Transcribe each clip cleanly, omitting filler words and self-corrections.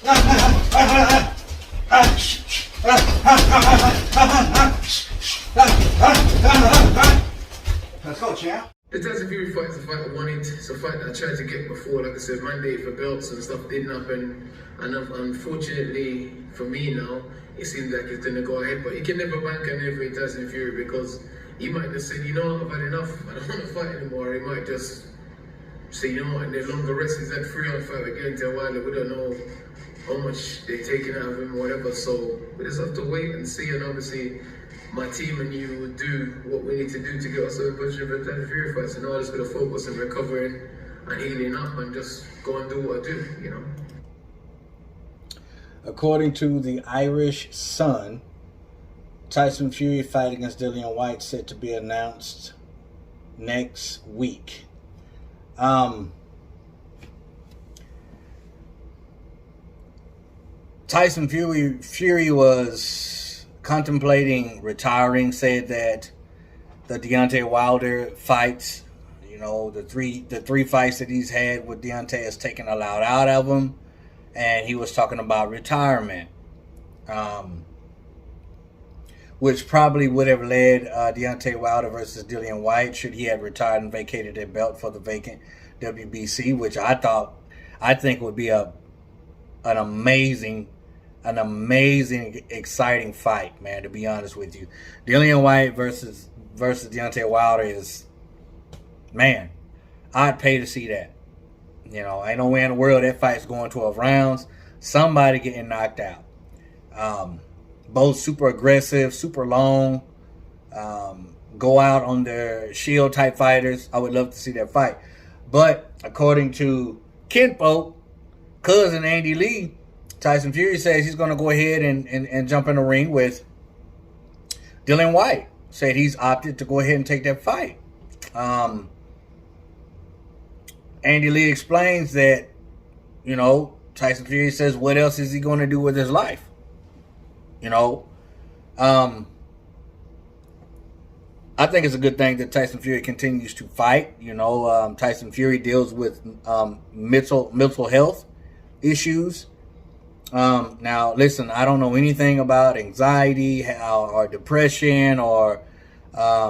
Let's go, champ. The Tyson Fury fight is a fight I wanted. It's a fight that I tried to get before, like I said, mandate for belts and stuff didn't happen. And unfortunately for me now, it seems like it's gonna go ahead. But you can never bank on every Tyson Fury because he might just say, you know what, I've had enough, I don't want to fight anymore. He might just say, you know what, and then longer rest, he's had 3-on fight again to a while. We don't know how much they're taking out of him or whatever. So we just have to wait and see. And obviously, my team and you will do what we need to do to get us in a position for Tyson Fury fights. So now I just got to focus on recovering and healing up and just go and do what I do, you know. According to the Irish Sun, Tyson Fury fight against Dillian Whyte set to be announced next week. Tyson Fury was contemplating retiring, said that the Deontay Wilder fights, you know, the three fights that he's had with Deontay has taken a lot out of him, and he was talking about retirement, which probably would have led Deontay Wilder versus Dillian Whyte should he have retired and vacated that belt for the vacant WBC, which I think would be an amazing, exciting fight, man, to be honest with you. Dillian Whyte versus Deontay Wilder is, man, I'd pay to see that. You know, ain't no way in the world that fight's going 12 rounds. Somebody getting knocked out. Both super aggressive, super long, go out on their shield type fighters. I would love to see that fight. But according to Kinfolk, cousin Andy Lee, Tyson Fury says he's going to go ahead and jump in the ring with Dillian Whyte. Said he's opted to go ahead and take that fight. Andy Lee explains that, you know, Tyson Fury says, what else is he going to do with his life? You know, I think it's a good thing that Tyson Fury continues to fight. You know, Tyson Fury deals with mental health issues. Now, listen, I don't know anything about anxiety or depression or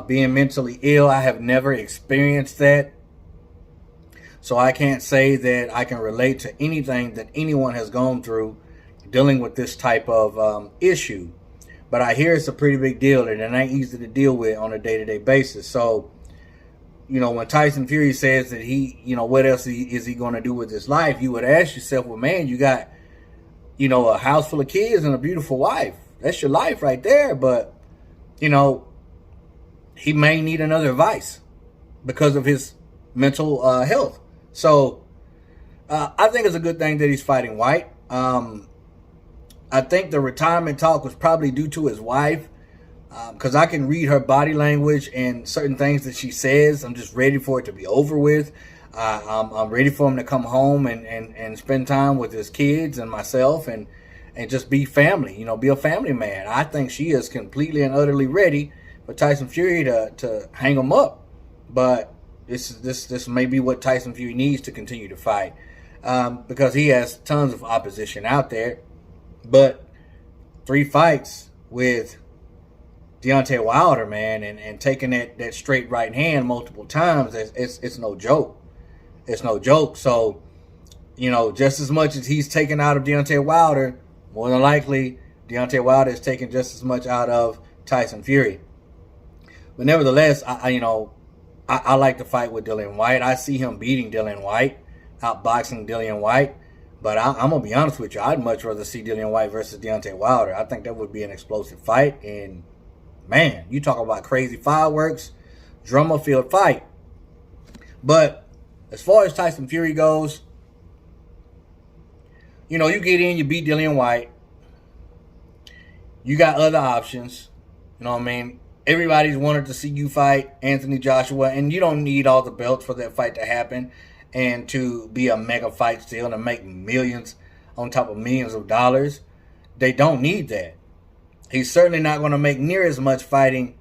being mentally ill. I have never experienced that. So I can't say that I can relate to anything that anyone has gone through dealing with this type of issue. But I hear it's a pretty big deal and it ain't easy to deal with on a day-to-day basis. So, you know, when Tyson Fury says that he, you know, what else is he going to do with his life, you would ask yourself, well, man, you got, you know, a house full of kids and a beautiful wife. That's your life right there. But, you know, he may need another vice because of his mental health. So I think it's a good thing that he's fighting Whyte. I think the retirement talk was probably due to his wife, because I can read her body language and certain things that she says. I'm just ready for it to be over with. I'm ready for him to come home and spend time with his kids and myself and just be family, you know, be a family man. I think she is completely and utterly ready for Tyson Fury to hang him up. But this may be what Tyson Fury needs to continue to fight, because he has tons of opposition out there. But 3 fights with Deontay Wilder, man, and taking that straight right hand multiple times, it's no joke. It's no joke. So, you know, just as much as he's taken out of Deontay Wilder, more than likely Deontay Wilder is taking just as much out of Tyson Fury. But nevertheless, I like to fight with Dillian Whyte. I see him beating Dillian Whyte, outboxing Dillian Whyte. But I'm going to be honest with you. I'd much rather see Dillian Whyte versus Deontay Wilder. I think that would be an explosive fight. And, man, you talk about crazy fireworks, drama-filled fight. But as far as Tyson Fury goes, you know, you get in, you beat Dillian Whyte. You got other options. You know what I mean? Everybody's wanted to see you fight Anthony Joshua. And you don't need all the belts for that fight to happen and to be a mega fight still and to make millions on top of millions of dollars. They don't need that. He's certainly not going to make near as much fighting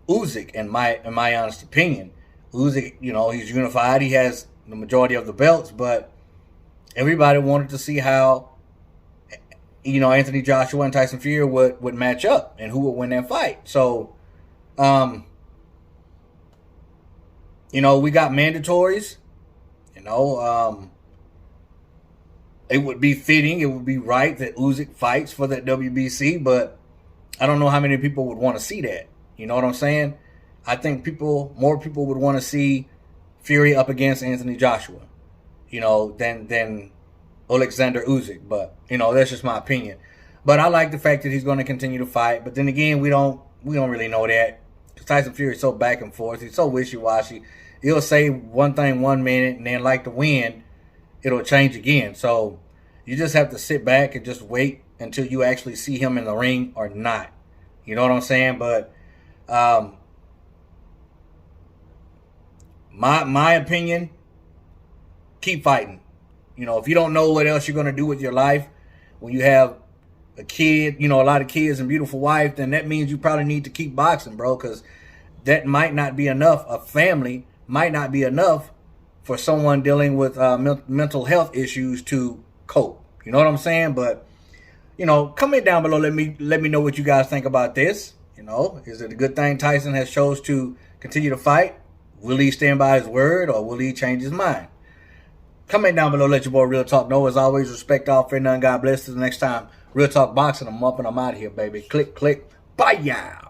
Usyk, in my honest opinion. Usyk, you know, he's unified. He has the majority of the belts, but everybody wanted to see how Anthony Joshua and Tyson Fury would match up and who would win that fight. So, we got mandatories. It would be fitting, it would be right that Usyk fights for that WBC, but I don't know how many people would want to see that. You know what I'm saying? I think more people would want to see Fury up against Anthony Joshua, than Alexander Usyk. But, that's just my opinion. But I like the fact that he's going to continue to fight. But then again, we don't really know that. Because Tyson Fury is so back and forth. He's so wishy-washy. He'll say one thing 1 minute, and then like the wind, it'll change again. So you just have to sit back and just wait until you actually see him in the ring or not. You know what I'm saying? But my opinion, keep fighting. If you don't know what else you're going to do with your life, when you have a kid, a lot of kids and beautiful wife, then that means you probably need to keep boxing, bro, because that might not be enough. A family might not be enough for someone dealing with mental health issues to cope. You know what I'm saying? But, comment down below. Let me know what you guys think about this. Is it a good thing Tyson has chose to continue to fight? Will he stand by his word or will he change his mind? Comment down below. Let your boy Real Talk know. As always, respect all, fear none. God bless. Till the next time. Real Talk Boxing. I'm up and I'm out of here, baby. Click, click. Bye, y'all.